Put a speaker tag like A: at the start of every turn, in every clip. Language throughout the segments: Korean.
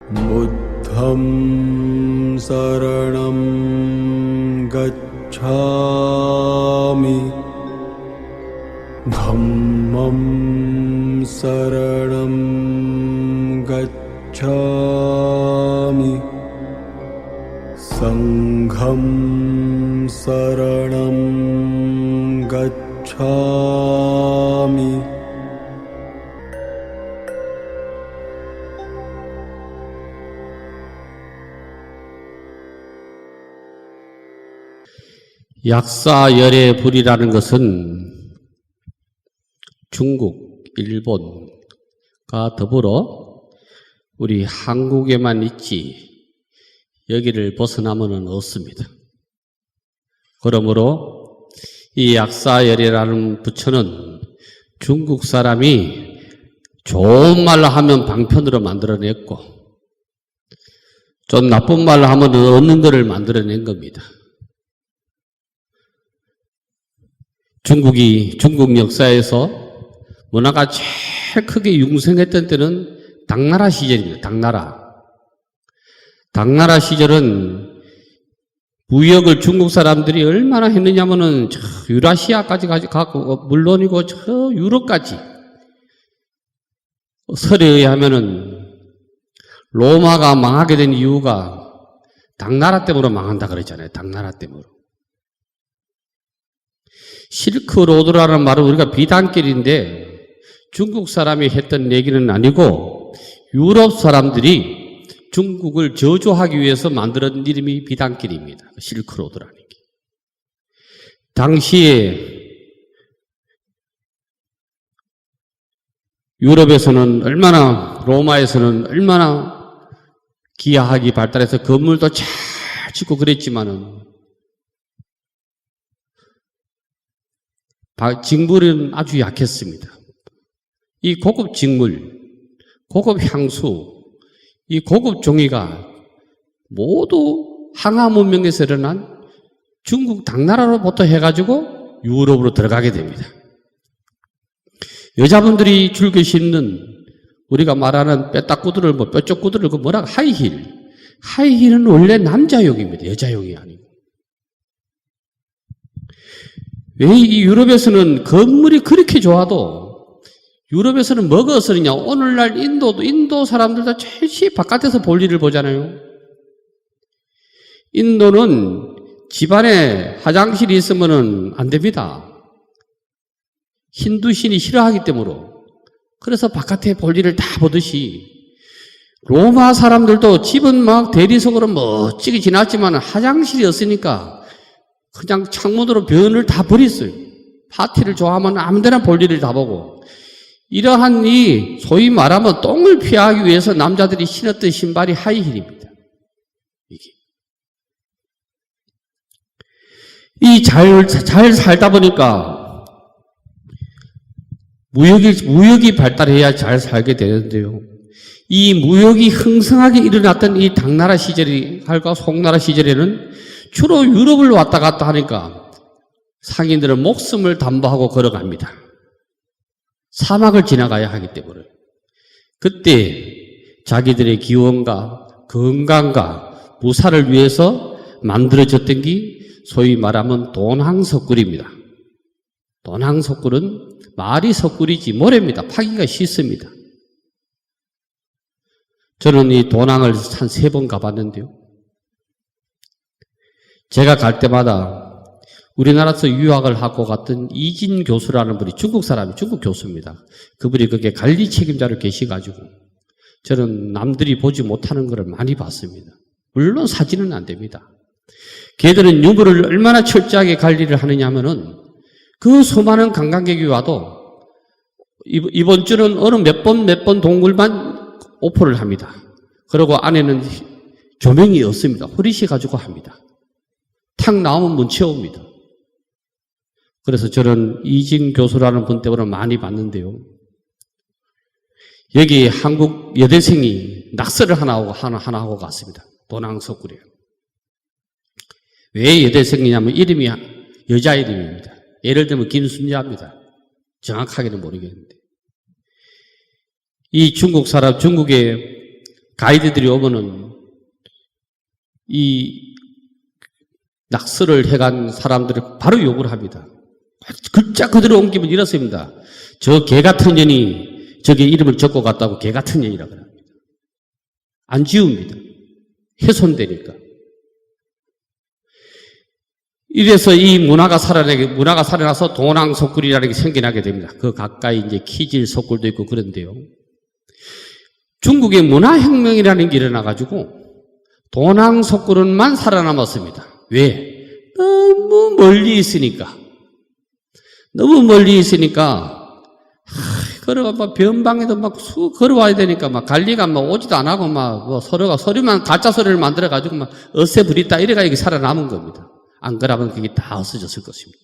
A: बुद्धं शरणं गच्छामि धम्मं शरणं गच्छामि संघं शरणं गच्छामि
B: 약사열의 불이라는 것은 중국, 일본과 더불어 우리 한국에만 있지 여기를 벗어나면은 없습니다. 그러므로 이 약사열이라는 부처는 중국 사람이 좋은 말로 하면 방편으로 만들어냈고 좀 나쁜 말로 하면 없는 것을 만들어낸 겁니다. 중국 역사에서 문화가 제일 크게 융성했던 때는 당나라 시절입니다. 당나라 시절은 무역을 중국 사람들이 얼마나 했느냐면은 저 유라시아까지 가고 물론이고 저 유럽까지. 설에 의하면은 로마가 망하게 된 이유가 당나라 때문에 망한다 그랬잖아요. 당나라 때문에. 실크로드라는 말은 우리가 비단길인데 중국 사람이 했던 얘기는 아니고 유럽 사람들이 중국을 저주하기 위해서 만들었던 이름이 비단길입니다. 실크로드라는 게. 당시에 유럽에서는 얼마나 로마에서는 얼마나 기하학이 발달해서 건물도 잘 짓고 그랬지만은 직물은 아주 약했습니다. 이 고급 직물, 고급 향수, 이 고급 종이가 모두 항하 문명에서 일어난 중국 당나라로부터 해가지고 유럽으로 들어가게 됩니다. 여자분들이 즐겨 신는 우리가 말하는 빼딱구두를 뼈쪽구두를 뭐라고 하이힐. 하이힐은 원래 남자용입니다. 여자용이 아니고. 왜 이 유럽에서는 건물이 그렇게 좋아도 유럽에서는 뭐가 없으냐? 오늘날 인도 사람들도 최시 바깥에서 볼 일을 보잖아요. 인도는 집안에 화장실이 있으면은 안 됩니다. 힌두신이 싫어하기 때문으로. 그래서 바깥에 볼 일을 다 보듯이 로마 사람들도 집은 막 대리석으로 멋지게 지났지만 화장실이 없으니까 그냥 창문으로 변을 다 버렸어요. 파티를 좋아하면 아무데나 볼 일을 다 보고. 이러한 이 소위 말하면 똥을 피하기 위해서 남자들이 신었던 신발이 하이힐입니다. 이게. 잘 살다 보니까 무역이 발달해야 잘 살게 되는데요. 이 무역이 흥성하게 일어났던 이 당나라 시절과 송나라 시절에는 주로 유럽을 왔다 갔다 하니까 상인들은 목숨을 담보하고 걸어갑니다. 사막을 지나가야 하기 때문에. 그때 자기들의 기원과 건강과 무사를 위해서 만들어졌던 게 소위 말하면 돈항석굴입니다. 돈항석굴은 말이 석굴이지 모래입니다. 파기가 쉽습니다. 저는 이 돈항을 한 3번 가봤는데요. 제가 갈 때마다 우리나라에서 유학을 하고 갔던 이진 교수라는 분이 중국 교수입니다. 그분이 거기에 관리 책임자로 계시가지고 저는 남들이 보지 못하는 것을 많이 봤습니다. 물론 사진은 안 됩니다. 걔들은 유물을 얼마나 철저하게 관리를 하느냐 하면은 그 수많은 관광객이 와도 이번 주는 어느 몇 번 동굴만 오픈을 합니다. 그리고 안에는 조명이 없습니다. 호리시 가지고 합니다. 탁 나오면 문 채웁니다. 그래서 저는 이진 교수라는 분 때문에 많이 봤는데요. 여기 한국 여대생이 낙서를 하나 하고 갔습니다. 돈항석굴이에요. 왜 여대생이냐면 이름이 여자 이름입니다. 예를 들면 김순자입니다. 정확하게는 모르겠는데. 이 중국의 가이드들이 오면은 이 낙서를 해간 사람들을 바로 욕을 합니다. 글자 그대로 옮기면 이렇습니다. 저 개 같은 년이 저게 이름을 적고 갔다고 개 같은 년이라고 합니다. 안 지웁니다. 훼손되니까. 이래서 이 문화가 살아나서 동왕석굴이라는 게 생겨나게 됩니다. 그 가까이 이제 키질 석굴도 있고 그런데요. 중국의 문화혁명이라는 게 일어나가지고 동왕석굴은만 살아남았습니다. 왜? 너무 멀리 있으니까. 걸어가 변방에도 막 걸어와야 되니까 막 관리가 막 오지도 안 하고 막 뭐 서로가 서류만 가짜 서류를 만들어가지고 막 어세 부리다 이래가 이게 살아남은 겁니다. 안 그러면 그게 다 없어졌을 것입니다.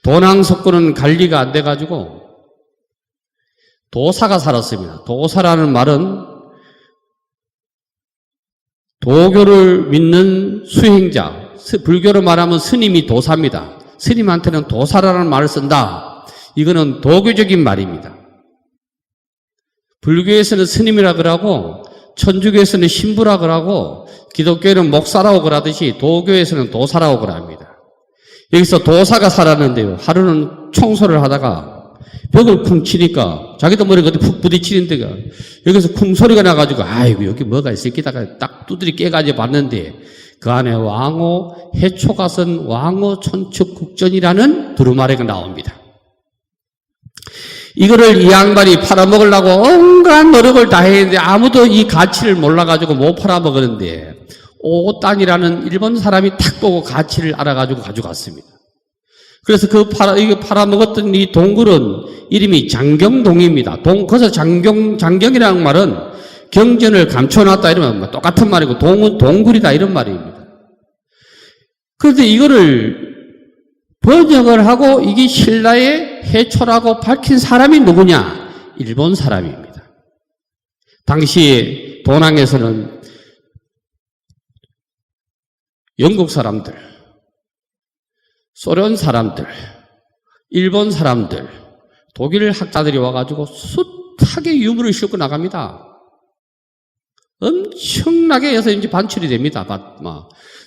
B: 동왕석굴은 관리가 안 돼가지고 도사가 살았습니다. 도사라는 말은 도교를 믿는 수행자, 불교로 말하면 스님이 도사입니다. 스님한테는 도사라는 말을 쓴다. 이거는 도교적인 말입니다. 불교에서는 스님이라 그러고 천주교에서는 신부라 그러고 기독교에는 목사라고 그러듯이 도교에서는 도사라고 그럽니다. 여기서 도사가 살았는데요. 하루는 청소를 하다가 벽을 쿵 치니까 자기도 머리가 어디 푹 부딪히는 데가 여기서 쿵 소리가 나가지고 아이고 여기 뭐가 있을기다가 딱 두드리 깨가지고 봤는데 그 안에 왕호 해초가선 왕호 천축국전이라는 두루마리가 나옵니다. 이거를 이 양반이 팔아먹으려고 온갖 노력을 다 했는데 아무도 이 가치를 몰라가지고 못 팔아먹었는데 오단이라는 일본 사람이 탁 보고 가치를 알아가지고 가져갔습니다. 그래서 이거 팔아먹었던 이 동굴은 이름이 장경동입니다. 거기서 장경이라는 말은 경전을 감춰놨다 이러면 똑같은 말이고 동은 동굴이다 이런 말입니다. 그런데 이거를 번역을 하고 이게 신라의 해초라고 밝힌 사람이 누구냐? 일본 사람입니다. 당시에 동왕에서는 영국 사람들, 소련 사람들, 일본 사람들, 독일 학자들이 와가지고 숱하게 유물을 싣고 나갑니다. 엄청나게 해서 이제 반출이 됩니다.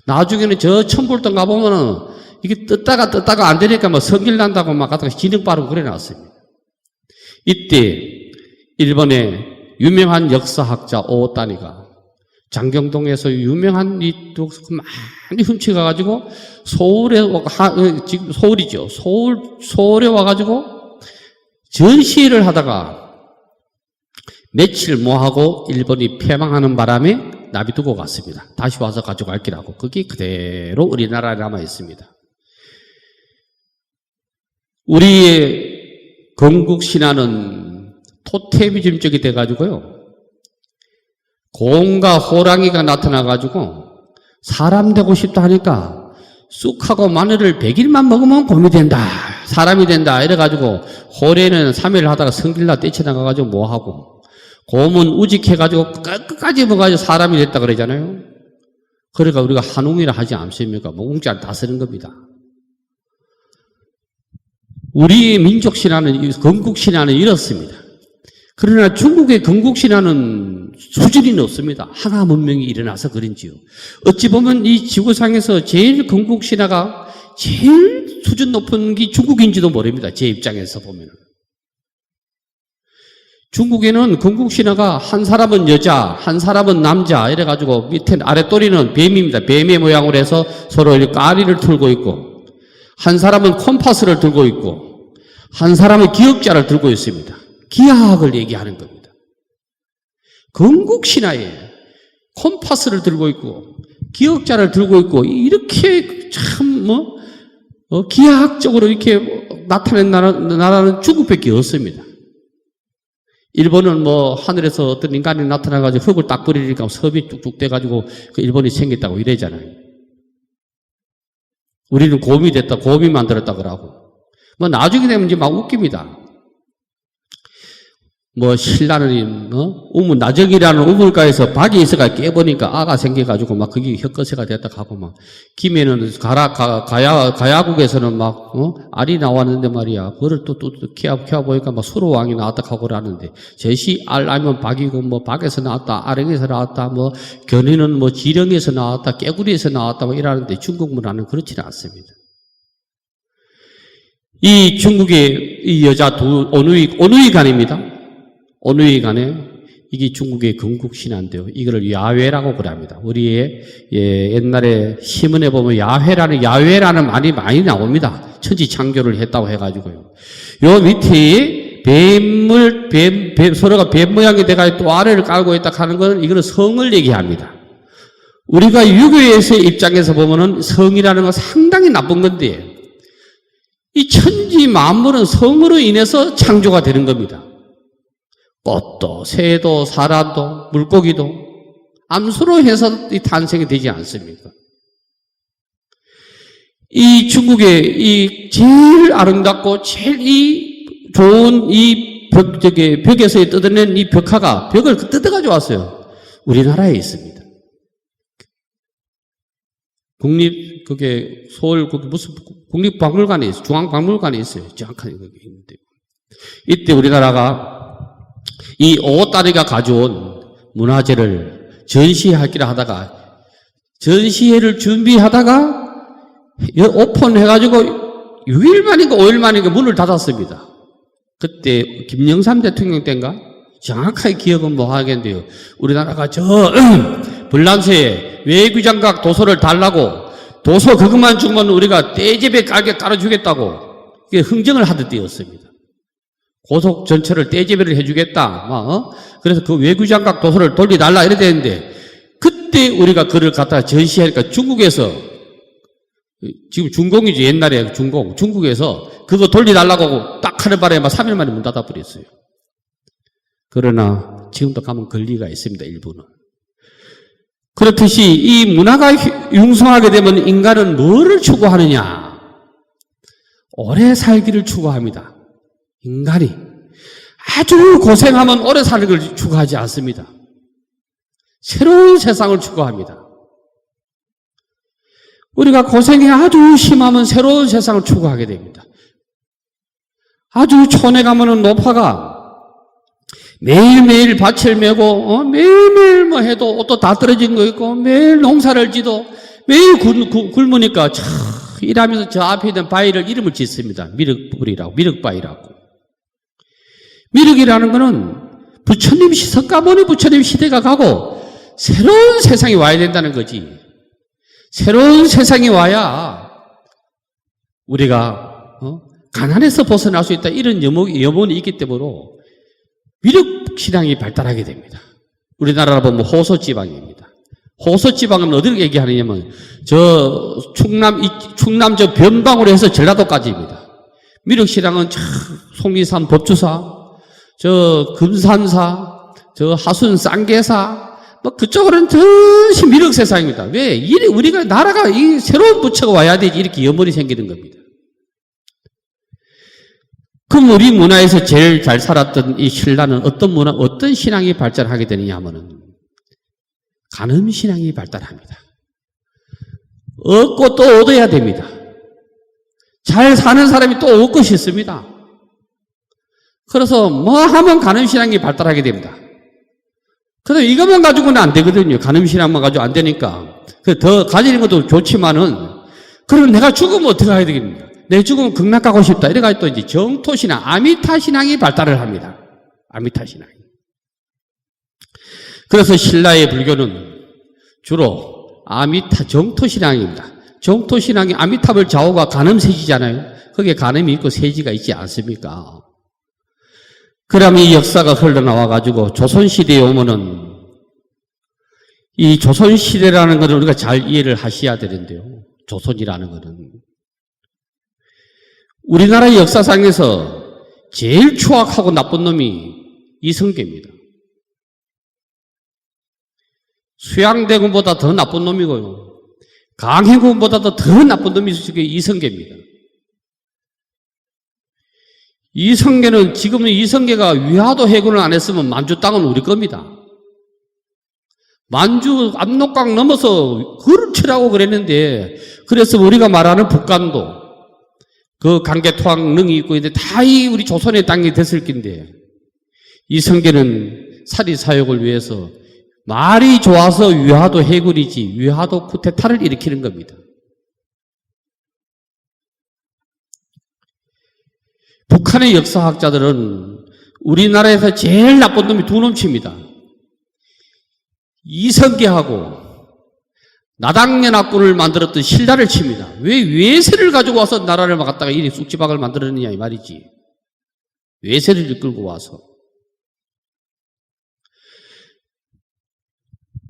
B: 나중에는 저 천불동 가보면은 이게 뜯다가 안 되니까 뭐 성질 난다고 막 갖다가 진흙 바르고 그래 놨습니다. 이때 일본의 유명한 역사학자 오다니가 장경동에서 유명한 이 독서를 많이 훔쳐가가지고 서울에 지금 서울이죠. 서울에 와가지고 전시회를 하다가 며칠 뭐 하고 일본이 패망하는 바람에 놔두고 갔습니다. 다시 와서 가져갈 기라고. 그게 그대로 우리나라에 남아 있습니다. 우리의 건국 신화는 토테미즘적이 돼가지고요. 곰과 호랑이가 나타나가지고 사람 되고 싶다 하니까 쑥하고 마늘을 100일만 먹으면 곰이 된다. 사람이 된다. 이래가지고 호래는 3일 하다가 성질나 떼쳐나가가지고 뭐하고 곰은 우직해가지고 끝까지 먹어가지고 사람이 됐다 그러잖아요. 그러니까 우리가 한웅이라 하지 않습니까? 몽웅자를 다 쓰는 겁니다. 우리의 민족 신화는, 건국 신화는 이렇습니다. 그러나 중국의 건국 신화는 수준이 높습니다. 하나 문명이 일어나서 그런지요. 어찌 보면 이 지구상에서 제일 건국 신화가 제일 수준 높은 게 중국인지도 모릅니다. 제 입장에서 보면. 중국에는 건국 신화가 한 사람은 여자, 한 사람은 남자 이래가지고 밑에 아랫도리는 뱀입니다. 뱀의 모양으로 해서 서로 이렇게 까리를 틀고 있고 한 사람은 콤파스를 들고 있고 한 사람은 기역자를 들고 있습니다. 기하학을 얘기하는 겁니다. 건국 신화에 콤파스를 들고 있고 기역자를 들고 있고 이렇게 참 기하학적으로 이렇게 나타낸 나라는 중국밖에 없습니다. 일본은 하늘에서 어떤 인간이 나타나가지고 흙을 딱 뿌리니까 섭이 뚝뚝 떼가지고 그 일본이 생겼다고 이래잖아요. 우리는 곰이 됐다, 곰이 만들었다 그러고. 나중에 되면 이제 막 웃깁니다. 뭐 신라는 우물 나적이라는 우물가에서 박이 있어가 깨보니까 아가 생겨가지고 막 그게 혀꺼새가 됐다 하고 막 김해는 가야국에서는 막 알이 나왔는데 말이야 그거를 또 키워 보니까 막 수로왕이 나왔다 하고 그러는데 제시 알 알면 박이고 뭐 박에서 나왔다 아령에서 나왔다 뭐 견이는 뭐 지령에서 나왔다 깨구리에서 나왔다 뭐 이러는데 중국 문화는 그렇지는 않습니다. 이 중국의 이 여자 오누이간입니다. 오누이간에 이게 중국의 건국신화인데요. 이거를 야외라고 그럽니다. 우리의 옛날에 신문에 보면 야외라는 말이 많이 나옵니다. 천지창조를 했다고 해가지고요. 요 밑에 서로가 뱀 모양이 돼가지고 또 아래를 깔고 있다 하는 것은 이거는 성을 얘기합니다. 우리가 유교에서의 입장에서 보면은 성이라는 건 상당히 나쁜 건데 이 천지 만물은 성으로 인해서 창조가 되는 겁니다. 꽃도, 새도, 사람도, 물고기도 암수로 해서 이 탄생이 되지 않습니까? 이 중국의 이 제일 아름답고 제일 이 좋은 이 벽에서 뜯어낸 이 벽화가 벽을 뜯어가지고 왔어요. 우리나라에 있습니다. 서울 무슨 국립박물관에 있어요. 중앙박물관에 있어요. 정확하게 거기 있는데 이때 우리나라가 이 오따리가 가져온 문화재를 전시하기로 하다가 전시회를 준비하다가 오픈해가지고 6일 만인가 5일 만인가 문을 닫았습니다. 그때 김영삼 대통령 때인가 정확하게 기억은 못 하겠는데요. 우리나라가 불란서에 외교장각 도서를 달라고 도서 그것만 주면 우리가 떼집에 깔게 깔아주겠다고 흥정을 하던 때였습니다. 고속 전체를 떼제배를 해주겠다. 그래서 그 외교장각 도서를 돌려달라 이래 되는데 그때 우리가 그를 갖다가 전시하니까 중국에서 지금 중공이죠. 옛날에 중국에서 그거 돌려달라고 딱 하는 바람에 막 3일 만에 문 닫아버렸어요. 그러나 지금도 가면 권리가 있습니다. 일부는. 그렇듯이 이 문화가 융성하게 되면 인간은 뭐를 추구하느냐? 오래 살기를 추구합니다. 인간이 아주 고생하면 오래 사는 걸 추구하지 않습니다. 새로운 세상을 추구합니다. 우리가 고생이 아주 심하면 새로운 세상을 추구하게 됩니다. 아주 촌에 가면은 노파가 매일매일 밭을 메고 매일매일 뭐 해도 옷도 다 떨어진 거 있고 매일 농사를 지도 매일 굶으니까 참 일하면서 저 앞에 있는 바위를 이름을 짓습니다. 미륵바위라고. 미륵이라는 것은 부처님 석가모니 부처님 시대가 가고 새로운 세상이 와야 된다는 거지. 새로운 세상이 와야 우리가 가난에서 벗어날 수 있다 이런 염원이 있기 때문에 미륵 신앙이 발달하게 됩니다. 우리나라로 보면 호서지방입니다. 호서지방은 어디를 얘기하느냐면 저 충남 저 변방으로 해서 전라도까지입니다. 미륵 신앙은 속리산 법주사, 저 금산사, 저 하순 쌍계사, 뭐 그쪽으로는 전시 미륵 세상입니다. 왜? 우리가 나라가 이 새로운 부처가 와야 되지 이렇게 염원이 생기는 겁니다. 그럼 우리 문화에서 제일 잘 살았던 이 신라는 어떤 신앙이 발전하게 되느냐 하면은 간음 신앙이 발달합니다. 얻고 또 얻어야 됩니다. 잘 사는 사람이 또 얻고 싶습니다. 그래서 뭐 하면 간음 신앙이 발달하게 됩니다. 그런데 이것만 가지고는 안 되거든요. 간음 신앙만 가지고 안 되니까. 더 가지는 것도 좋지만은 그러면 내가 죽으면 어떻게 해야 되겠습니까? 내 죽으면 극락 가고 싶다. 이래가지고 또 이제 정토신앙, 아미타신앙이 발달을 합니다. 아미타신앙. 그래서 신라의 불교는 주로 정토신앙입니다. 정토신앙이 아미타불 좌우가 간음세지잖아요. 거기에 간음이 있고 세지가 있지 않습니까? 그러면 이 역사가 흘러나와가지고 조선시대에 오면은 이 조선시대라는 것을 우리가 잘 이해를 하셔야 되는데요. 조선이라는 것은. 우리나라 역사상에서 제일 추악하고 나쁜 놈이 이성계입니다. 수양대군보다 더 나쁜 놈이고요. 강행군보다도 더 나쁜 놈이 이성계입니다. 이성계는 지금은 이성계가 위화도 해군을 안 했으면 만주 땅은 우리 겁니다. 만주 압록강 넘어서 그를 치라고 그랬는데, 그래서 우리가 말하는 북간도 그 강계토항 능이 있고 있는데 다 이 우리 조선의 땅이 됐을 낀데, 이성계는 사리사욕을 위해서 말이 좋아서 위화도 해군이지 위화도 쿠데타를 일으키는 겁니다. 북한의 역사학자들은 우리나라에서 제일 나쁜 놈이 두 놈칩니다. 이성계하고 나당연합군을 만들었던 신라를 칩니다. 왜 외세를 가지고 와서 나라를 막았다가 이리 쑥지박을 만들었느냐 이 말이지. 외세를 이끌고 와서.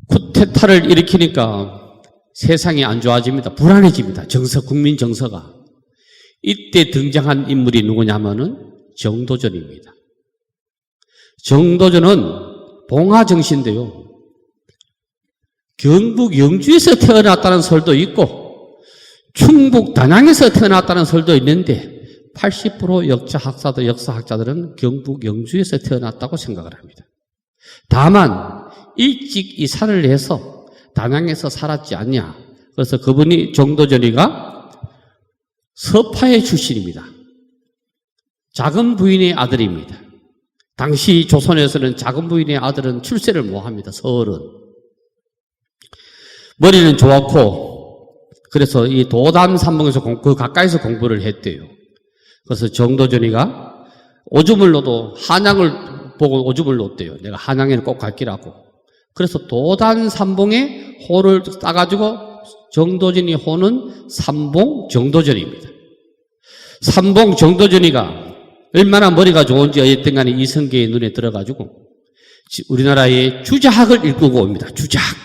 B: 쿠데타를 일으키니까 세상이 안 좋아집니다. 불안해집니다. 국민 정서가. 이때 등장한 인물이 누구냐면은 정도전입니다. 정도전은 봉화정씨인데요. 경북 영주에서 태어났다는 설도 있고 충북 단양에서 태어났다는 설도 있는데 80% 역사학자들은 경북 영주에서 태어났다고 생각을 합니다. 다만 일찍 이사를 해서 단양에서 살았지 않냐. 그래서 그분이 정도전이가 서파의 출신입니다. 작은 부인의 아들입니다. 당시 조선에서는 작은 부인의 아들은 출세를 못합니다. 서울은. 머리는 좋았고 그래서 이 도담산봉에서 그 가까이서 공부를 했대요. 그래서 정도전이가 오줌을 놓도 한양을 보고 오줌을 놓대요. 내가 한양에는 꼭 갈기라고. 그래서 도담산봉에 호를 따가지고 정도전이 호는 삼봉 정도전입니다. 삼봉 정도전이가 얼마나 머리가 좋은지 어쨌든 간에 이성계의 눈에 들어가지고 우리나라의 주자학을 일구고 옵니다. 주자학.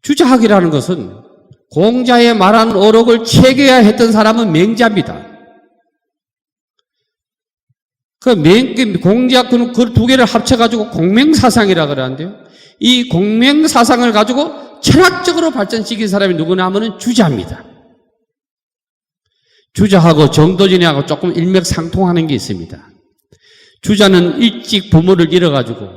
B: 주자학이라는 것은 공자의 말한 어록을 체계해야 했던 사람은 맹자입니다. 공자 그 두 개를 합쳐가지고 공맹사상이라 그러는데요. 이 공맹사상을 가지고 철학적으로 발전시킨 사람이 누구냐 하면은 주자입니다. 주자하고 정도전이하고 조금 일맥상통하는 게 있습니다. 주자는 일찍 부모를 잃어가지고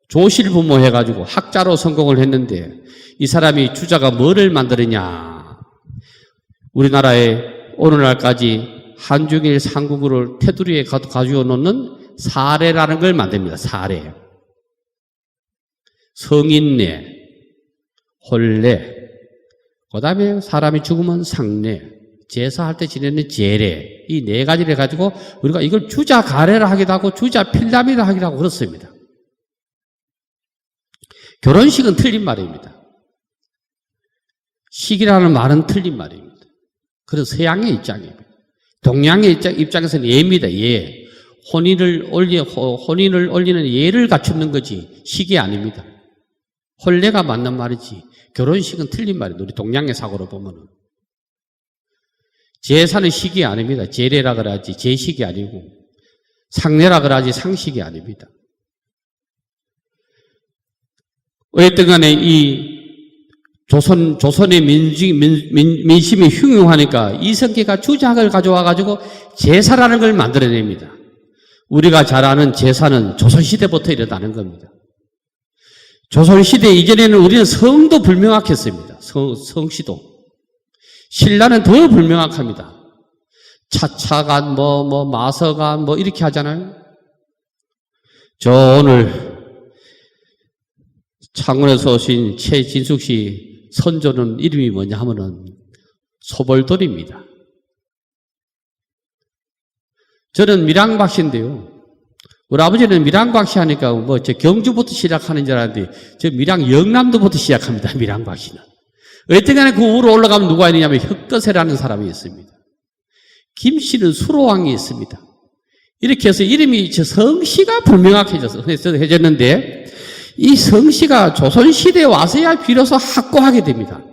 B: 조실 부모 해가지고 학자로 성공을 했는데 이 사람이 주자가 뭐를 만들었냐. 우리나라에 오늘날까지 한중일 삼국을 테두리에 가지고 놓는 사례라는 걸 만듭니다. 사례. 성인례, 혼례, 그 다음에 사람이 죽으면 상례, 제사할 때 지내는 제례, 이 네 가지를 가지고 우리가 이걸 주자 가례라 하기도 하고 주자 필담이라 하기도 하고 그렇습니다. 결혼식은 틀린 말입니다. 식이라는 말은 틀린 말입니다. 그래서 서양의 입장입니다. 동양의 입장에서는 예입니다. 예. 혼인을 올리는 예를 갖추는 거지 식이 아닙니다. 혼례가 맞는 말이지 결혼식은 틀린 말이에요. 우리 동양의 사고로 보면은. 제사는 식이 아닙니다. 제례라 그러지 제식이 아니고 상례라 그러지 상식이 아닙니다. 어쨌든 간에 이 조선의 민심이 흉흉하니까 이성계가 주작을 가져와가지고 제사라는 걸 만들어냅니다. 우리가 잘 아는 제사는 조선시대부터 일어나는 겁니다. 조선시대 이전에는 우리는 성도 불명확했습니다. 성씨도. 신라는 더 불명확합니다. 차차간, 마서간, 이렇게 하잖아요. 저 오늘 창원에서 오신 최진숙 씨 선조는 이름이 뭐냐 하면은 소벌돌입니다. 저는 밀양박씨인데요. 우리 아버지는 밀양박씨 하니까 저 경주부터 시작하는 줄 알았는데 저 밀양 영남도부터 시작합니다. 밀양박씨는. 어쨌든 간에 그 위로 올라가면 누가 있느냐면 혁거세라는 사람이 있습니다. 김씨는 수로왕이 있습니다. 이렇게 해서 이름이 저 성씨가 불명확해졌는데 이 성씨가 조선시대에 와서야 비로소 확고하게 됩니다.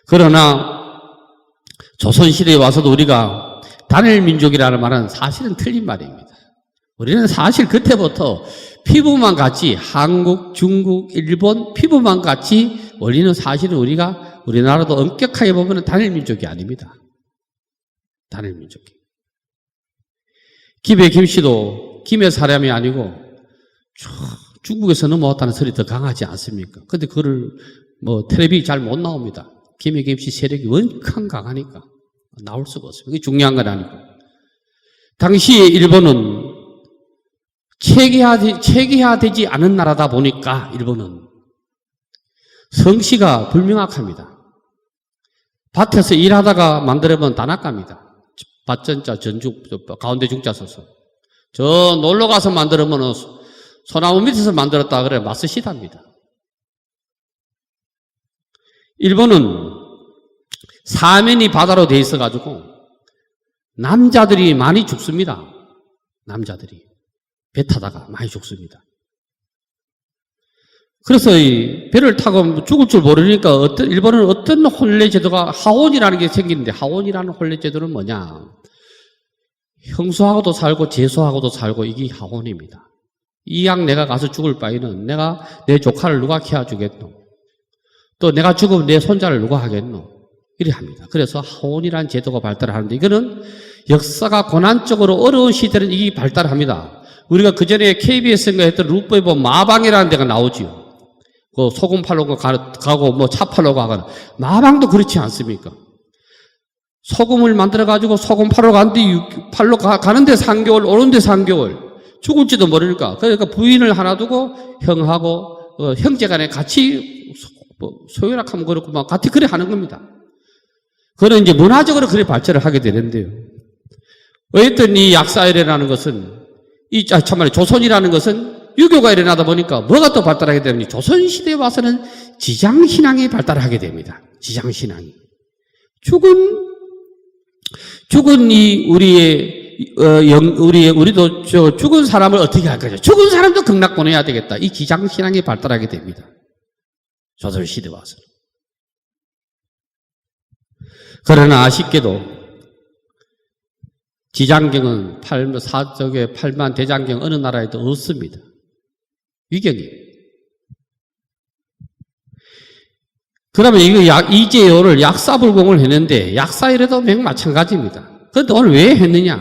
B: 그러나 조선시대에 와서도 우리가 단일민족이라는 말은 사실은 틀린 말입니다. 우리는 사실 그때부터 피부만 같이 한국, 중국, 일본 피부만 같이 원리는 사실은 우리나라도 엄격하게 보면 단일민족이 아닙니다. 단일민족이. 김해 김씨도 김해 사람이 아니고 중국에서 넘어왔다는 소리 더 강하지 않습니까? 근데 그거를 뭐 텔레비전이 잘 못 나옵니다. 김해 김씨 세력이 원컨 강하니까 나올 수가 없습니다. 그게 중요한 건 아니고. 당시에 일본은 체계화되지 않은 나라다 보니까 일본은 성씨가 불명확합니다. 밭에서 일하다가 만들어본 다나카입니다. 밭전자 전중 가운데 중자 써서 저 놀러 가서 만들어보면 소나무 밑에서 만들었다 그래 마쓰시답니다. 일본은 사면이 바다로 돼 있어 가지고 남자들이 많이 죽습니다. 남자들이 배 타다가 많이 죽습니다. 그래서 이 배를 타고 죽을 줄 모르니까 일본은 어떤 혼례 제도가 하원이라는 게 생기는데, 하원이라는 혼례 제도는 뭐냐? 형수하고도 살고 제수하고도 살고 이게 하원입니다. 이 양 내가 가서 죽을 바에는 내가 내 조카를 누가 키워주겠노? 또 내가 죽으면 내 손자를 누가 하겠노? 이래 합니다. 그래서 하원이라는 제도가 발달하는데, 이거는 역사가 고난적으로 어려운 시대는 이게 발달합니다. 우리가 그 전에 KBS인가 했던 루프에 보면 마방이라는 데가 나오지요. 그 소금 팔러 가고 뭐 차 팔러 가거나. 마방도 그렇지 않습니까? 소금을 만들어 가지고 소금 팔러 가는데 3개월, 오는데 3개월. 죽을지도 모르니까. 그러니까 부인을 하나 두고 형하고 형제간에 같이 소유락하면 그렇고 막 같이 그래 하는 겁니다. 그는 이제 문화적으로 그래 발전을 하게 되는데요. 어쨌든 이 약사일이라는 것은 참말로 조선이라는 것은 유교가 일어나다 보니까 뭐가 또 발달하게 되면 조선시대에 와서는 지장신앙이 발달하게 됩니다. 지장신앙이. 죽은 우리도 죽은 사람을 어떻게 할 거죠? 죽은 사람도 극락 보내야 되겠다. 이 지장신앙이 발달하게 됩니다. 조선시대 와서. 그러나 아쉽게도 지장경은 8만 대장경 어느 나라에도 없습니다. 위경이에요. 그러면 이재호를 약사불공을 했는데 약사일에도 마찬가지입니다. 그런데 오늘 왜 했느냐?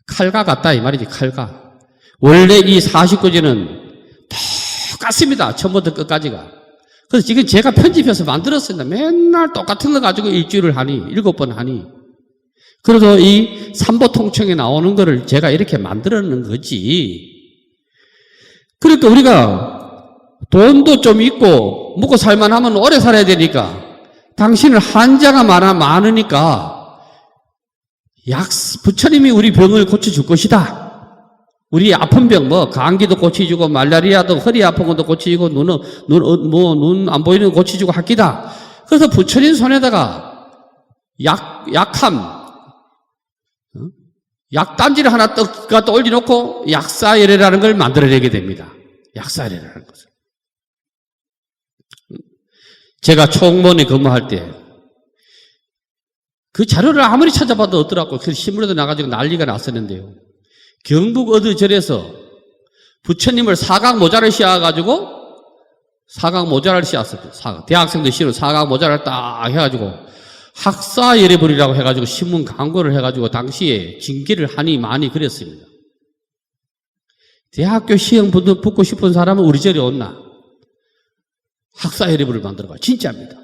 B: 칼과 같다 이 말이지. 칼과. 원래 이 49제는 똑같습니다. 처음부터 끝까지가. 그래서 지금 제가 편집해서 만들었습니다. 맨날 똑같은 거 가지고 일주일을 하니 7번 하니. 그래서 이 삼보통청에 나오는 거를 제가 이렇게 만들어놓은 거지. 그러니까 우리가 돈도 좀 있고 먹고 살만하면 오래 살아야 되니까 당신은 환자가 많으니까 부처님이 우리 병을 고쳐줄 것이다. 우리 아픈 병, 감기도 고쳐주고, 말라리아도 허리 아픈 것도 고쳐주고, 눈 안 보이는 거 고쳐주고 할 기다. 그래서 부처님 손에다가 약단지를 하나 갖다 올려놓고 약사열애라는 걸 만들어내게 됩니다. 약사열애라는 것을. 제가 총무원에 근무할 때 그 자료를 아무리 찾아봐도 없더라고요. 그래서 신문에도 나가지고 난리가 났었는데요. 경북 어느 절에서 부처님을 사각 모자를 씌워가지고 씌웠어요. 대학생들 씌우는 사각 모자를 딱 해가지고 학사열애불이라고 해가지고 신문 광고를 해가지고 당시에 징계를 하니 많이 그랬습니다. 대학교 시험 붙고 싶은 사람은 우리 절에 온나? 학사열애불을 만들어가. 진짜입니다.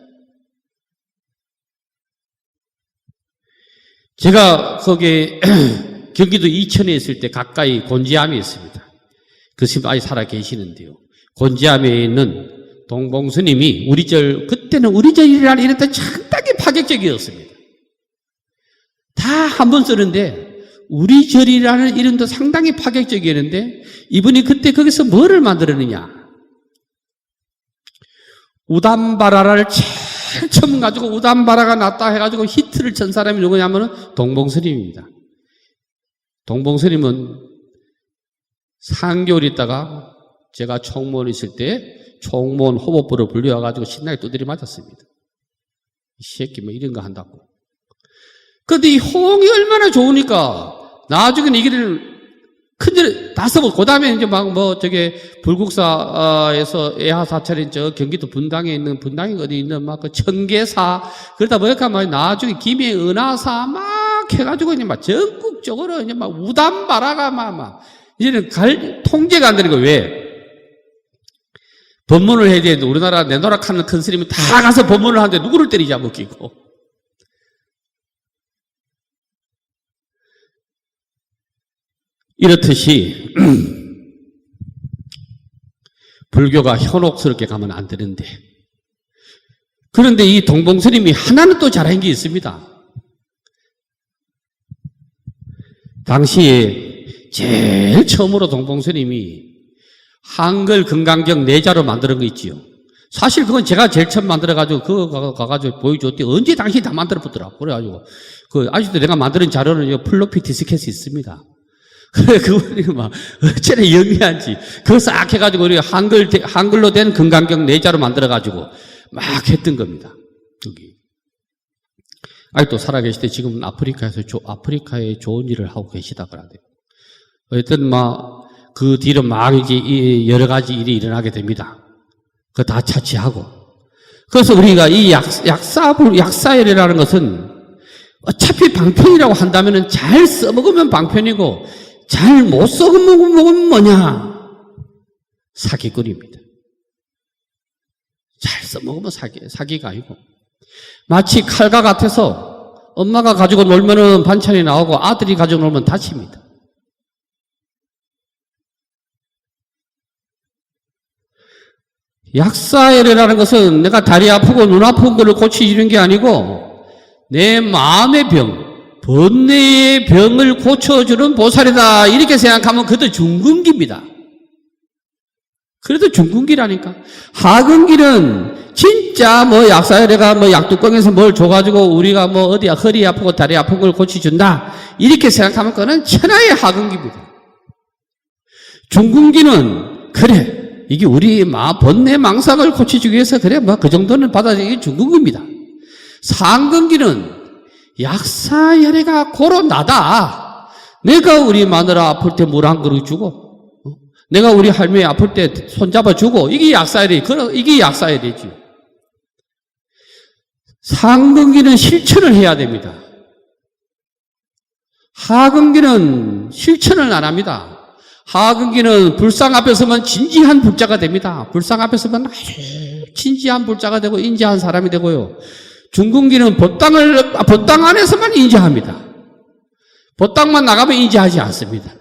B: 제가 거기 경기도 이천에 있을 때 가까이 곤지암이 있습니다. 그 스님 아직 살아 계시는데요. 곤지암에 있는 동봉스님이 그때는 우리 절이라는 이런 데 상당히 파격적이었습니다. 다 한 번 쓰는데 우리 절이라는 이름도 상당히 파격적이었는데 이분이 그때 거기서 뭐를 만들었느냐? 우담바라를 제일 처음 가지고 우담바라가 났다 해가지고 히트를 친 사람이 누구냐면은 동봉스님입니다. 동봉스님은 3개월 있다가 제가 총무원 있을 때 총무원 호법부로 불려와가지고 신나게 두드려 맞았습니다. 이 새끼 뭐 이런 거 한다고. 그런데 이 호응이 얼마나 좋으니까 나중에는 이게 큰절 다 써보고 그 다음에 이제 불국사에서 애하사찰인 저 경기도 분당에 있는 어디 있는 그 청계사 그러다 보니까 나중에 김해 은하사 막 해가지고 이제 막 전국적으로 이제 막 우담바라가 막 이제는 통제가 안 되는 거예요. 왜? 법문을 해야 되는데 우리나라 내노락하는 큰 스님이 다 가서 법문을 하는데 누구를 때리자 먹히고. 이렇듯이 불교가 현혹스럽게 가면 안 되는데, 그런데 이 동봉스님이 하나는 또 잘한 게 있습니다. 당시에 제일 처음으로 동봉스님이 한글 금강경 4자로 만드는 거 있지요. 사실 그건 제가 제일 처음 만들어가지고 그거 가가지고 보여줬더니 언제 당시 다 만들어보더라고. 그래가지고 아직도 내가 만드는 자료는 플로피 디스켓이 있습니다. 그래, 그분이 막, 어쩌나 영리한지, 그거 싹 해가지고, 우리 한글로 된 금강경 4자로 만들어가지고, 막 했던 겁니다. 여기. 아직도 살아계실 때 지금 아프리카에 좋은 일을 하고 계시다 그러네요. 어쨌든 그 뒤로 막 이제 여러 가지 일이 일어나게 됩니다. 그거 다 차치하고. 그래서 우리가 이 약사열이라는 것은 어차피 방편이라고 한다면은 잘 써먹으면 방편이고, 잘 못 써먹으면 뭐냐? 사기꾼입니다. 잘 써먹으면 사기가 아니고. 마치 칼과 같아서 엄마가 가지고 놀면은 반찬이 나오고 아들이 가지고 놀면 다칩니다. 약사열이라는 것은 내가 다리 아프고 눈 아픈 거를 고치는 게 아니고 내 마음의 병, 번뇌의 병을 고쳐주는 보살이다. 이렇게 생각하면 그것도 중근기입니다. 그래도 중근기라니까. 하근기는 진짜 약사열애가 약뚜껑에서 뭘 줘가지고 우리가 어디 허리 아프고 다리 아픈 걸 고쳐준다. 이렇게 생각하면 그거는 천하의 하근기입니다. 중근기는 그래. 이게 우리 번뇌 망상을 고쳐주기 위해서 그래. 그 정도는 받아들이기 중근기입니다. 상근기는 약사열애가 고로 나다. 내가 우리 마누라 아플 때 물 한 그릇 주고, 내가 우리 할머니 아플 때 손잡아 주고, 이게 약사열이지. 상근기는 실천을 해야 됩니다. 하근기는 실천을 안 합니다. 하근기는 불상 앞에 서면 진지한 불자가 됩니다. 불상 앞에 서면 아주 진지한 불자가 되고 인지한 사람이 되고요. 중근기는 법당 안에서만 인지합니다. 법당만 나가면 인지하지 않습니다.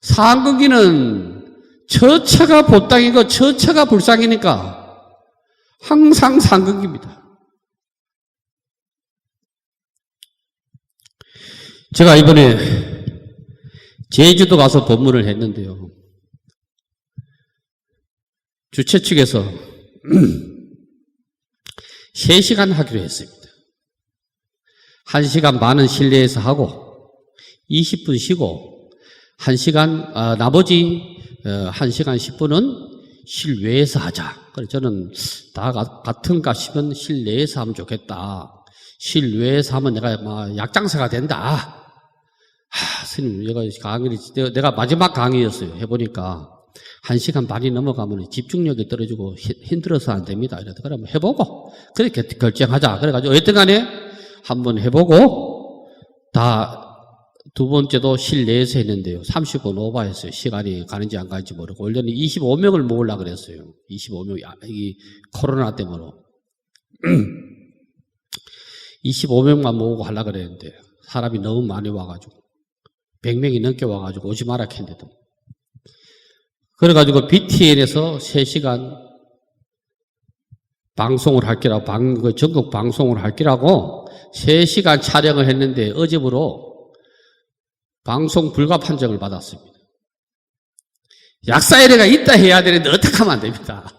B: 상근기는 처처가 법당이고 처처가 불상이니까 항상 상근기입니다. 제가 이번에 제주도 가서 법문을 했는데요. 주최 측에서 3시간 하기로 했습니다. 1시간 반은 실내에서 하고 20분 쉬고 1시간 나머지 1시간 10분은 실외에서 하자. 그래서 저는 다 같은가 싶으면 실내에서 하면 좋겠다. 실외에서 하면 내가 약장사가 된다. 스님, 내가 마지막 강의였어요. 해보니까 1시간 반이 넘어가면 집중력이 떨어지고 힘들어서 안 됩니다. 이래서 그럼 해보고 그렇게 결정하자. 그래가지고 어쨌든 간에 한번 해보고 두 번째도 실내에서 했는데요. 30분 오버했어요. 시간이 가는지 안 가는지 모르고. 원래는 25명을 모으려고 그랬어요. 25명. 이 코로나 때문에. 25명만 모으고 하려고 그랬는데 사람이 너무 많이 와가지고 100명이 넘게 와가지고 오지 마라 했는데도. 그래가지고 BTN에서 3시간 방송을 할 기라고, 전국 방송을 할 기라고 3시간 촬영을 했는데 어제부로 방송 불가 판정을 받았습니다. 약사열애가 있다 해야 되는데 어떻게 하면 안 됩니다.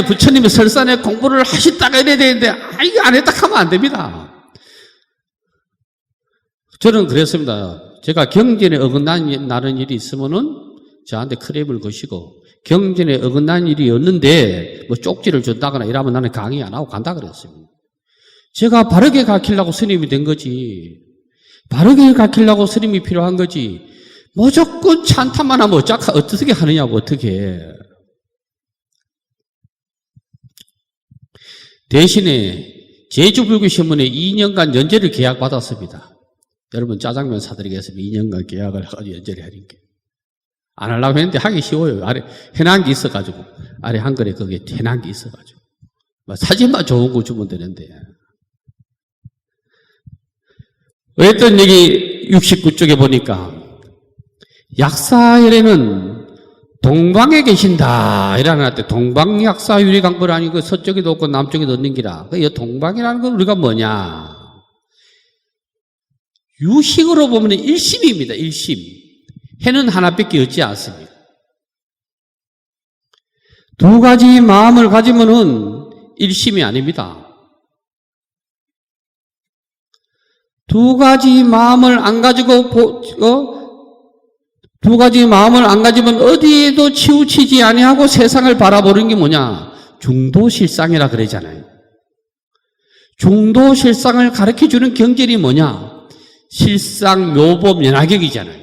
B: 부처님이 설산에 공부를 하셨다가 이래야 되는데 이거 안 했다 하면 안 됩니다. 저는 그랬습니다. 제가 경전에 어긋나는 일이 있으면은 저한테 크레임을 거시고, 경전에 어긋난 일이었는데 쪽지를 준다거나 이러면 나는 강의 안 하고 간다 그랬습니다. 제가 바르게 가르치려고 스님이 된 거지. 바르게 가르치려고 스님이 필요한 거지. 무조건 찬탄만 하면 어떻게 하느냐고, 어떻게. 대신에 제주불교신문에 2년간 연재를 계약받았습니다. 여러분 짜장면 사드리겠습니다. 2년간 계약을 해가지고 연재를 하는 게. 안 하려고 했는데 하기 쉬워요. 아래 해난 게 있어가지고. 아래 한글에 거기에 해난 게 있어가지고. 사진만 좋은 거 주면 되는데. 어쨌든 여기 69쪽에 보니까 약사열에는 동방에 계신다. 이라는데 동방약사 유리강벌 아니고 서쪽에도 없고 남쪽에도 없는 기라. 이 동방이라는 건 우리가 뭐냐? 유식으로 보면 일심입니다. 일심. 해는 하나밖에 없지 않습니까? 두 가지 마음을 가지면은 일심이 아닙니다. 두 가지 마음을 안 가지고 두 가지 마음을 안 가지면 어디에도 치우치지 아니하고 세상을 바라보는 게 뭐냐? 중도실상이라 그러잖아요. 중도실상을 가르쳐주는 경전이 뭐냐? 실상, 묘법, 연화격이잖아요.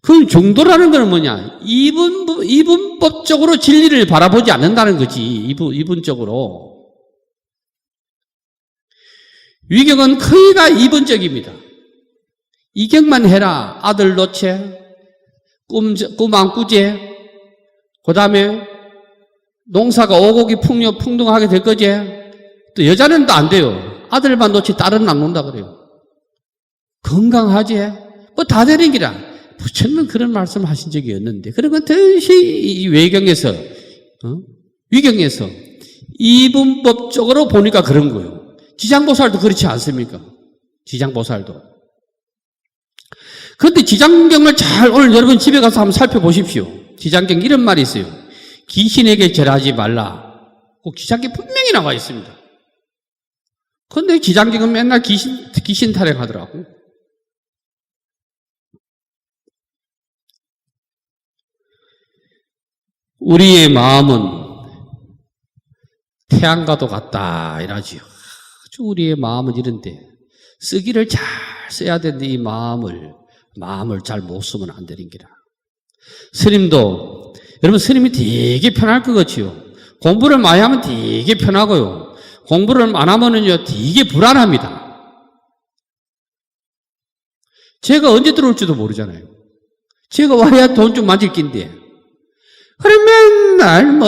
B: 그럼 중도라는 건 뭐냐? 이분법적으로 진리를 바라보지 않는다는 거지. 이분적으로. 위경은 거의가 이분적입니다. 이경만 해라. 아들 노체, 꿈 안 꾸제, 그 다음에 농사가 오곡이 풍성하게 될 거지. 또 여자는 또 안 돼요. 아들만 놓지 딸은 안 논다 그래요. 건강하지? 뭐 다 되는 기라. 부처님은 그런 말씀 하신 적이 없는데. 그런 건 듯이 외경에서, 위경에서 이분법적으로 보니까 그런 거예요. 지장보살도 그렇지 않습니까? 지장보살도. 그런데 지장경을 오늘 여러분 집에 가서 한번 살펴보십시오. 지장경 이런 말이 있어요. 귀신에게 절하지 말라. 꼭 지장경 분명히 나와 있습니다. 그런데 지장경은 맨날 귀신 타령하더라고. 우리의 마음은 태양과도 같다 이러지요. 아주 우리의 마음은 이런데 쓰기를 잘 써야 되는데 이 마음을 잘 못 쓰면 안 되는 기라. 스님도 여러분 스님이 되게 편할 것 같지요. 공부를 많이 하면 되게 편하고요. 공부를 안 하면은요 되게 불안합니다. 제가 언제 들어올지도 모르잖아요. 제가 와야 돈 좀 만질 낀데. 그래 맨날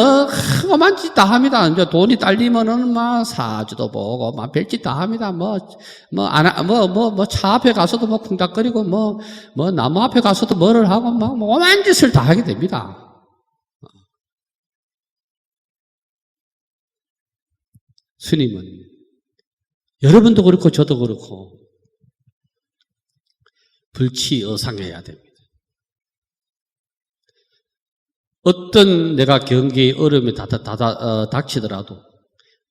B: 험한 짓 다 합니다. 이제 돈이 딸리면은 사주도 보고 별짓 다 합니다. 차 앞에 가서도 쿵닥거리고 나무 앞에 가서도 뭐를 하고 험한 짓을 다 하게 됩니다. 스님은 여러분도 그렇고 저도 그렇고 불치어상해야 됩니다. 어떤 내가 경계의 어려움이 닥치더라도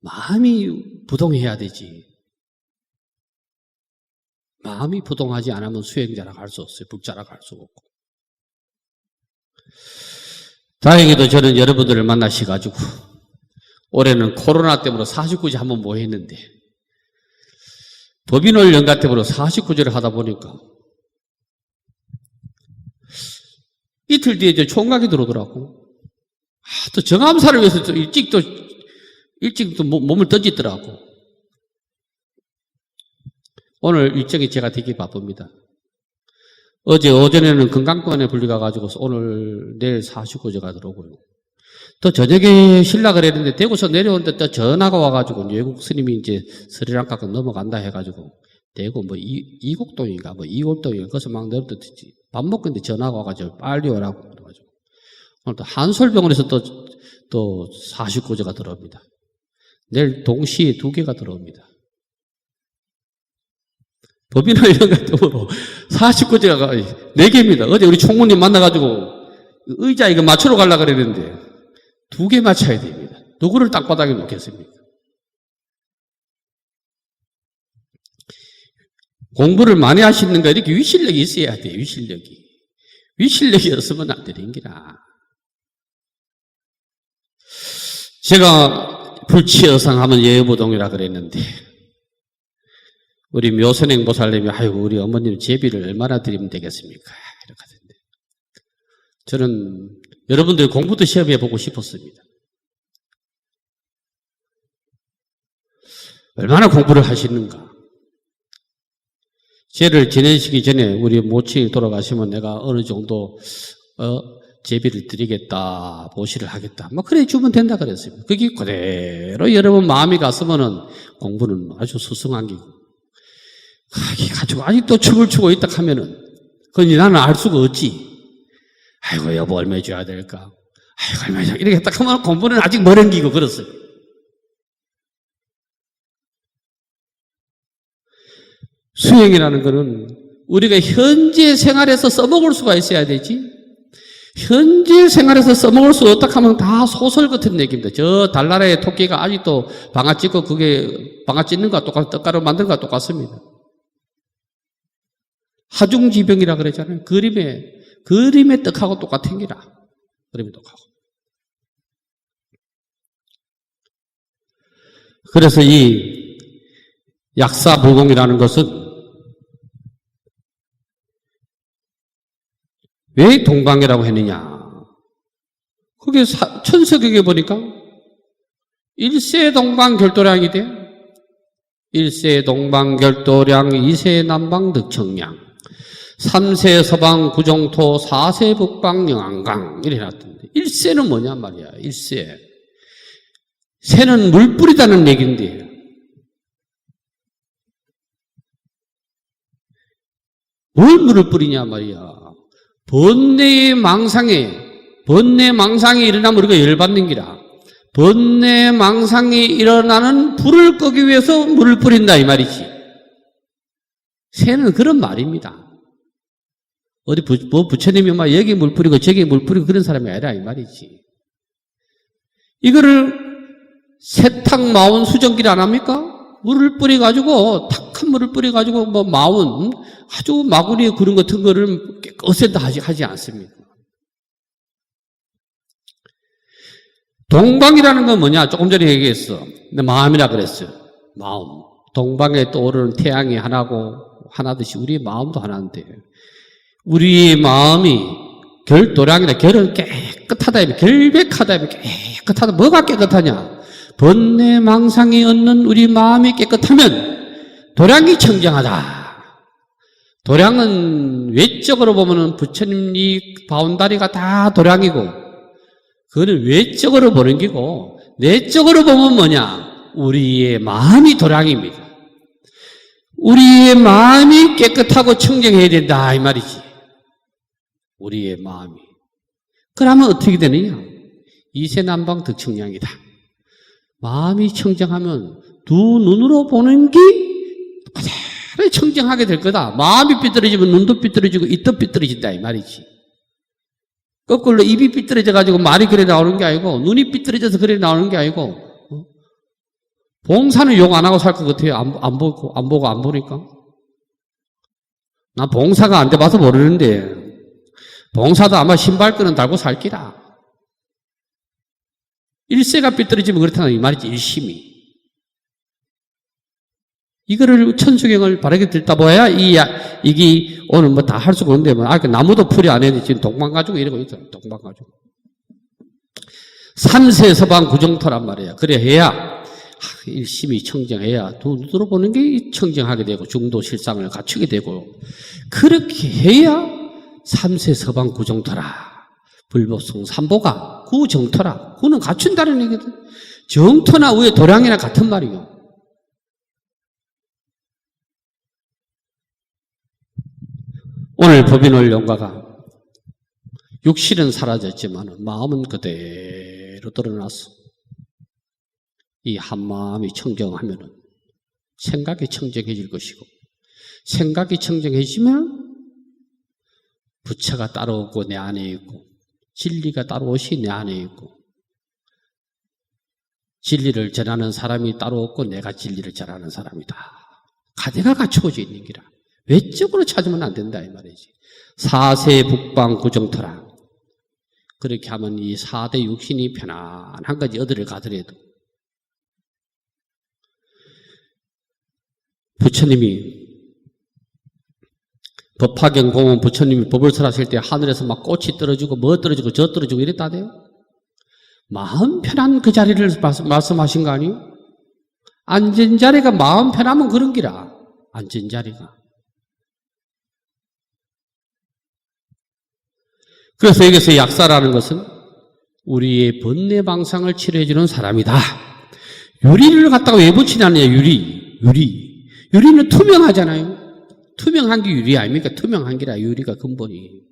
B: 마음이 부동해야 되지. 마음이 부동하지 않으면 수행자라고 할 수 없어요. 불자라고 할 수가 없고. 다행히도 저는 여러분들을 만나셔가지고 올해는 코로나 때문에 49제 한번 모였는데 법인월 연가 때문에 49제를 하다 보니까 이틀 뒤에 총각이 들어오더라고. 또 정암사를 위해서 일찍 몸을 던지더라고. 오늘 일정이 제가 되게 바쁩니다. 어제 오전에는 건강권에 분리가가지고 내일 49제가 들어오고요. 또 저녁에 신락을 했는데 대구서 내려오는데 또 전화가 와가지고 외국 스님이 이제 스리랑카가 넘어간다 해가지고 대구 이곡동인가 이골동인가 거기서 막 넘어졌지. 밥 먹고 있는데 전화가 와가지고 빨리 오라고 그래가지고 오늘 또 한솔병원에서 또 49제가 들어옵니다. 내일 동시에 2개가 들어옵니다. 법인을 이런 것 때문에 49제가 4개입니다. 어제 우리 총무님 만나가지고 의자 이거 맞추러 가려고 그랬는데 2개 맞춰야 됩니다. 누구를 땅바닥에 놓겠습니까? 공부를 많이 하시는가 이렇게 위실력이 있어야 돼요. 위실력이 없으면 안 되는 기라. 제가 불치어상 하면 예보동이라 그랬는데 우리 묘선행 보살님이 아이고 우리 어머님 제비를 얼마나 드리면 되겠습니까? 이렇게 하던데 저는 여러분들 공부도 시험해 보고 싶었습니다. 얼마나 공부를 하시는가. 죄를 지내시기 전에 우리 모친이 돌아가시면 내가 어느 정도 제비를 드리겠다, 보시를 하겠다. 뭐 그래 주면 된다 그랬어요. 그게 그대로 여러분 마음이 갔으면은 공부는 아주 수승한 기고. 그게 가지고 아직도 춤을 추고 있다 하면은 그건 나는 알 수가 없지. 아이고 여보 얼마 줘야 될까? 아이고 얼마 줘야 이렇게 했다 하면 공부는 아직 멀은 기고 그랬어요. 수행이라는 것은 우리가 현재 생활에서 써먹을 수가 있어야 되지. 현재 생활에서 써먹을 수 없다 하면 다 소설 같은 얘기입니다. 저 달나라의 토끼가 아직도 방아 찧고 그게 방아 찧는 거와 떡가루 만드는 거와 똑같습니다. 하중지병이라 그랬잖아요. 그림의 떡하고 똑같은 기라. 그림의 떡하고. 그래서 이 약사불공이라는 것은 왜 동방이라고 했느냐? 그게 천서경에 보니까 일세 동방결도량이 돼. 일세 동방결도량, 이세 남방득청량, 삼세 서방 구정토, 사세 북방 영안강 이래 놨던데 일세는 뭐냐 말이야. 일세. 세는 물뿌리다는 얘기인데 뭘 물을 뿌리냐 말이야. 번뇌의 번뇌 망상이 일어나면 우리가 열받는 기라. 번뇌 망상이 일어나는 불을 끄기 위해서 물을 뿌린다 이 말이지. 새는 그런 말입니다. 어디 부처님이 막 여기 물 뿌리고 저기 물 뿌리고 그런 사람이 아니라 이 말이지. 이거를 세탁 마운 수정기를 안 합니까? 물을 뿌려가지고 탁한 물을 뿌려가지고 뭐 마운 아주 마구니에 구른 같은 거를 깨끗하다 하지 않습니까? 동방이라는 건 뭐냐? 조금 전에 얘기했어. 내 마음이라 그랬어요. 마음. 동방에 떠오르는 태양이 하나고 하나듯이 우리의 마음도 하나인데 우리의 마음이 결도량이다. 결은 깨끗하다. 결백하다. 깨끗하다. 뭐가 깨끗하냐? 번뇌 망상이 없는 우리 마음이 깨끗하면 도량이 청정하다. 도량은 외적으로 보면은 부처님이 바운다리가 다 도량이고 그거는 외적으로 보는 기고 내적으로 보면 뭐냐? 우리의 마음이 도량입니다. 우리의 마음이 깨끗하고 청정해야 된다 이 말이지. 우리의 마음이. 그러면 어떻게 되느냐? 이세남방 득청량이다. 마음이 청정하면 두 눈으로 보는 게 그대로 청정하게 될 거다. 마음이 삐뚤어지면 눈도 삐뚤어지고 입도 삐뚤어진다 이 말이지. 거꾸로 입이 삐뚤어져 가지고 말이 그래 나오는 게 아니고 눈이 삐뚤어져서 그래 나오는 게 아니고 봉사는 욕 안 하고 살 것 같아요. 안 보고 안 보니까. 나 봉사가 안 돼봐서 모르는데 봉사도 아마 신발끈은 달고 살 기라. 일세가 삐뚤어지면 그렇다는 이 말이지. 일심이. 이거를 천수경을 바르게 듣다 보아야 이게 오늘 뭐 다 할 수가 없는데 뭐 나무도 풀이 안 했는데 지금 동방 가지고 이러고 있어. 동방 가지고. 삼세 서방 구정토란 말이야. 그래 해야 일심이 청정해야 두 눈으로 보는 게 청정하게 되고 중도 실상을 갖추게 되고 그렇게 해야 삼세 서방 구정토라. 불법성 삼보가 구정토라. 구는 갖춘다는 얘기거든. 정토나 위에 도량이나 같은 말이요. 오늘 법인을 연가가 육실은 사라졌지만 마음은 그대로 드러났어. 이 한마음이 청정하면 생각이 청정해질 것이고 생각이 청정해지면 부처가 따로 없고 내 안에 있고 진리가 따로 없이 내 안에 있고 진리를 전하는 사람이 따로 없고 내가 진리를 전하는 사람이다. 가대가 갖추어져 있는 기라. 외적으로 찾으면 안 된다 이 말이지. 사세 북방 구정토라. 그렇게 하면 이 4대 육신이 편안한 거지. 어디를 가더라도. 부처님이 법화경 보면 부처님이 법을 설하실 때 하늘에서 막 꽃이 떨어지고 뭐 떨어지고 저 떨어지고 이랬다대요. 마음 편한 그 자리를 말씀하신 거 아니에요? 앉은 자리가 마음 편하면 그런 기라. 앉은 자리가. 그래서 여기서 약사라는 것은 우리의 번뇌방상을 치료해주는 사람이다. 유리를 갖다가 왜 붙이냐냐, 유리. 유리는 투명하잖아요. 투명한 게 유리 아닙니까? 투명한 게라, 유리가 근본이.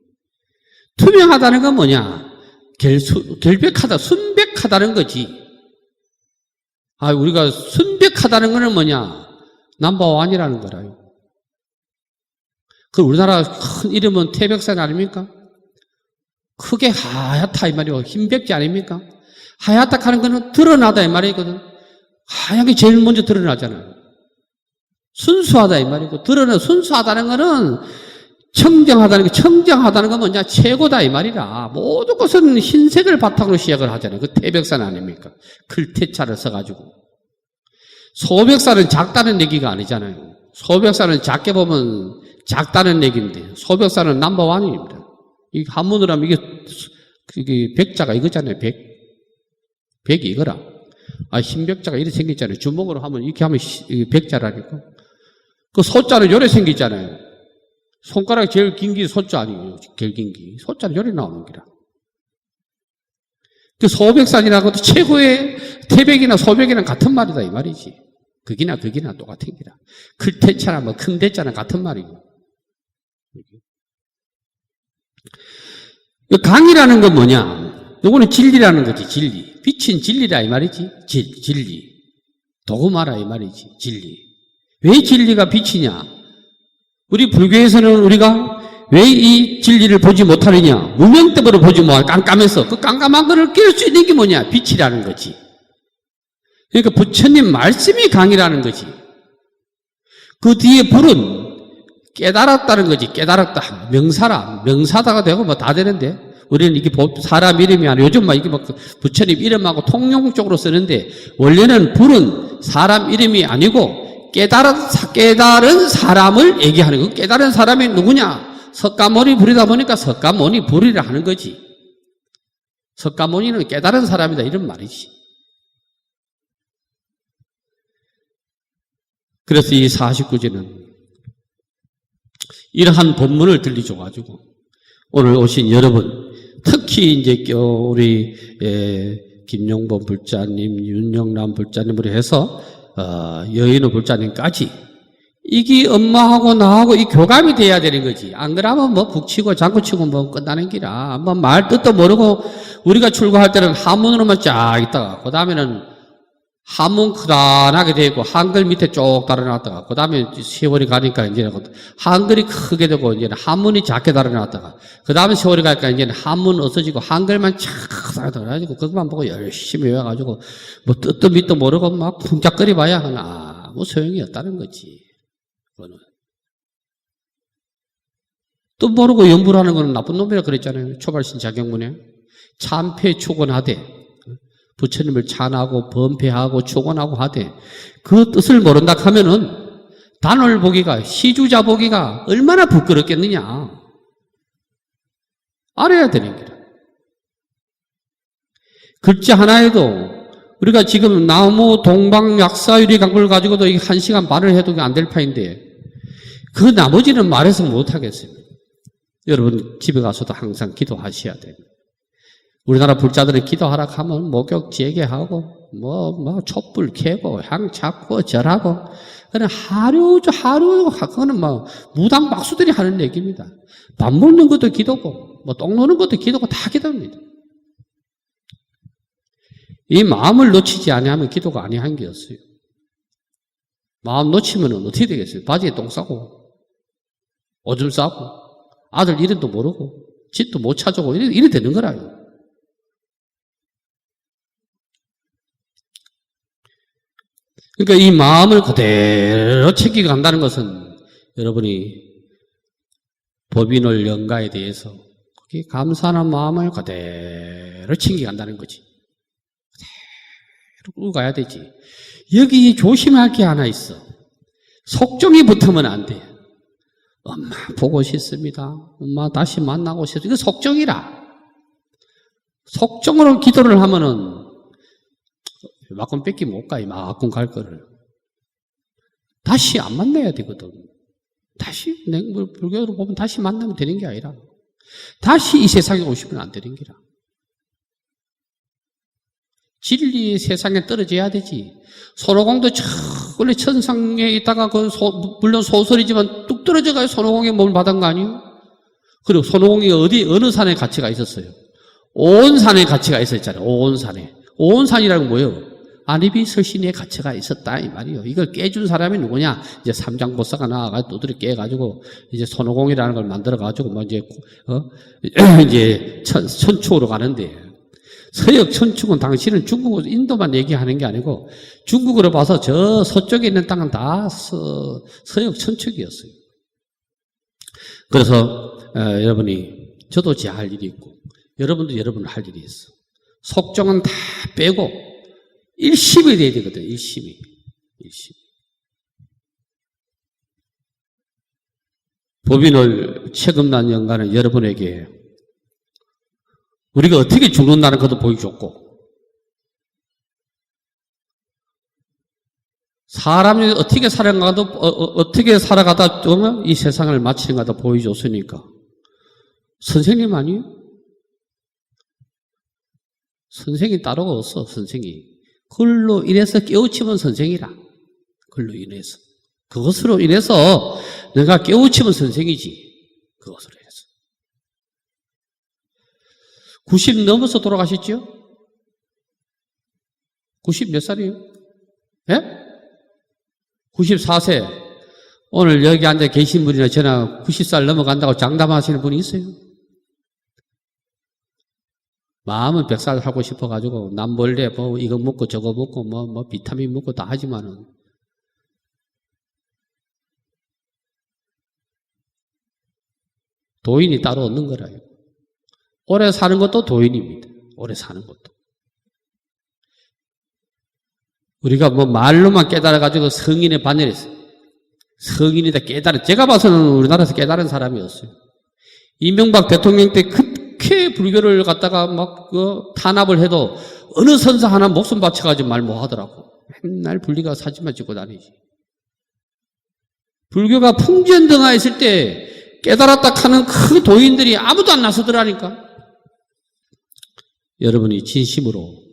B: 투명하다는 건 뭐냐? 결백하다, 순백하다는 거지. 우리가 순백하다는 거는 뭐냐? 넘버원이라는 거라요. 그 우리나라 큰 이름은 태백산 아닙니까? 크게 하얗다 이 말이고 흰백지 아닙니까? 하얗다 하는 거는 드러나다 이 말이거든. 하얀 게 제일 먼저 드러나잖아요. 순수하다 이 말이고, 순수하다는 거는 청정하다는 건 뭐냐? 최고다 이 말이라. 모든 것은 흰색을 바탕으로 시작을 하잖아요. 그 태백산 아닙니까? 글태자를 써가지고. 소백산은 작다는 얘기가 아니잖아요. 소백산은 작게 보면 작다는 얘기인데, 소백산은 넘버원입니다. 이 한문으로 하면 이게 백자가 이거잖아요. 백이 이거라. 흰백자가 이렇게 생겼잖아요. 주먹으로 하면 이렇게 하면 백자라니까. 그 소자는 요래 생기잖아요. 손가락이 제일 긴 게 소자 아니에요. 제일 긴 게. 소자는 요래 나오는 기라. 그 소백산이라고 도 최고의 태백이나 소백이랑 같은 말이다 이 말이지. 극이나 똑같은 기라. 클태자나 뭐 큰 대자나 같은 말이고. 강이라는 건 뭐냐? 요거는 진리라는 거지, 진리. 빛은 진리라 이 말이지. 진리. 도구마라 이 말이지, 진리. 왜 진리가 빛이냐? 우리 불교에서는 우리가 왜 이 진리를 보지 못하느냐? 무명 때문에 보지 못하냐? 깜깜해서. 그 깜깜한 거를 깰 수 있는 게 뭐냐? 빛이라는 거지. 그러니까 부처님 말씀이 강이라는 거지. 그 뒤에 불은 깨달았다는 거지. 깨달았다. 명사다가 되고 뭐 다 되는데, 우리는 이게 사람 이름이 아니라 요즘 막 이게 막 부처님 이름하고 통용적으로 쓰는데, 원래는 불은 사람 이름이 아니고 깨달은 사람을 얘기하는 거. 깨달은 사람이 누구냐? 석가모니 불이다 보니까 석가모니 불이라 하는 거지. 석가모니는 깨달은 사람이다 이런 말이지. 그래서 이 49제는 이러한 본문을 들려줘가지고 오늘 오신 여러분, 특히 이제 우리 김용범 불자님, 윤영남 불자님으로 해서 여인호 불자님까지 이게 엄마하고 나하고 이 교감이 돼야 되는 거지. 안 그러면 뭐 북치고 장구치고 뭐 끝나는 기라. 뭐 말 뜻도 모르고 우리가 출가할 때는 한문으로만 쫙 있다가 그 다음에는 한문 크다하게 되고 한글 밑에 쭉 달아놨다가 그 다음에 세월이 가니까 이제 한글이 크게 되고 이제 한문이 작게 달아놨다가 그 다음에 세월이 가니까 이제 한문 없어지고 한글만 착 달아가지고 그것만 보고 열심히 외워가지고 뭐 뜻도 밑도 모르고 막 풍작거리 봐야 하나 뭐 소용이 없다는 거지. 그거는 또 모르고 연불하는 거는 나쁜 놈이라 그랬잖아요. 초발신 자경문에 참패 축원하되 부처님을 찬하고 범패하고 축원하고 하되 그 뜻을 모른다 하면은 단월 보기가 시주자 보기가 얼마나 부끄럽겠느냐. 알아야 되는 거라. 글자 하나에도 우리가 지금 나무 동방 약사유리 강불 가지고도 1시간 반을 해도 안 될 파인데 그 나머지는 말해서 못하겠어요. 여러분 집에 가서도 항상 기도하셔야 돼요. 우리나라 불자들이 기도하라 하면 목욕 재개하고 뭐 촛불 켜고 향 찾고 절하고 그냥 하루 그거는 뭐 무당 박수들이 하는 얘기입니다. 밥 먹는 것도 기도고 뭐 똥 노는 것도 기도고 다 기도입니다. 이 마음을 놓치지 아니하면 기도가 아니한 게 없어요. 마음 놓치면 어떻게 되겠어요? 바지에 똥 싸고 오줌 싸고 아들 이름도 모르고 집도 못 찾아오고 이래 되는 거라요. 그러니까 이 마음을 그대로 챙기고 간다는 것은 여러분이 법인을 영가에 대해서 그게 감사하는 마음을 그대로 챙기고 간다는 거지. 그대로 끌고 가야 되지. 여기 조심할 게 하나 있어. 속정이 붙으면 안 돼. 엄마 보고 싶습니다. 엄마 다시 만나고 싶습니다. 이거 속정이라. 속정으로 기도를 하면은 이만큼 뺏기면 못 가, 이만큼 갈 거를. 다시 안 만나야 되거든. 다시 불교로 보면 다시 만나면 되는 게 아니라 다시 이 세상에 오시면 안 되는 기라. 진리 세상에 떨어져야 되지. 손오공도 원래 천상에 있다가 물론 소설이지만 뚝 떨어져가지고 손오공의 몸을 받은 거 아니에요? 그리고 손오공이 어느 산에 가치가 있었어요? 온 산에 가치가 있었잖아요. 온 산에. 온 산이라는 건 뭐예요? 안입이 설신의 가치가 있었다 이 말이에요. 이걸 깨준 사람이 누구냐? 이제 삼장보사가 나와가지고 두드려 깨가지고 이제 손오공이라는 걸 만들어가지고 뭐 이제 천축으로 가는데, 서역 천축은 당신은 중국으로 인도만 얘기하는 게 아니고 중국으로 봐서 저 서쪽에 있는 땅은 다 서역 천축이었어요. 그래서 여러분이 저도 제 할 일이 있고 여러분도 여러분 할 일이 있어. 속정은 다 빼고 일심이 돼야 되거든. 일심이. 법인을 책임난 영가는 여러분에게 우리가 어떻게 죽는다는 것도 보여줬고, 사람이 어떻게 살아가다 이 세상을 마치는가도 보여줬으니까 선생님 아니에요? 선생이 따로가 없어. 선생이 그걸로 인해서 깨우치면 선생이라. 그걸로 인해서, 그것으로 인해서 내가 깨우치면 선생이지. 그것으로 인해서 90 넘어서 돌아가셨죠? 90 몇 살이에요? 예? 94세. 오늘 여기 앉아 계신 분이나 저나 90살 넘어간다고 장담하시는 분이 있어요? 마음은 100살 하고 싶어가지고 남벌레 뭐 이거 먹고 저거 먹고 뭐 비타민 먹고 다 하지만은 도인이 따로 없는 거라요. 오래 사는 것도 도인입니다. 오래 사는 것도. 우리가 뭐 말로만 깨달아가지고 성인의 반열했어요. 성인이다 깨달은, 제가 봐서는 우리나라에서 깨달은 사람이 없어요. 이명박 대통령 때 그렇게 불교를 갖다가 막 탄압을 해도 어느 선사 하나 목숨 바쳐가지고 말 못 하더라고. 맨날 분리가 사진만 찍고 다니지. 불교가 풍전등화했을 때 깨달았다 하는 그 도인들이 아무도 안 나서더라니까. 여러분이 진심으로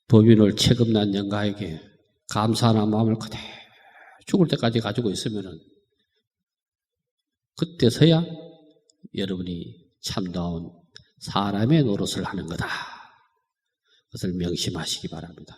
B: 법인을 책임난 영가에게 감사하는 마음을 그대로 죽을 때까지 가지고 있으면은 그때서야 여러분이 참다운 사람의 노릇을 하는 거다. 그것을 명심하시기 바랍니다.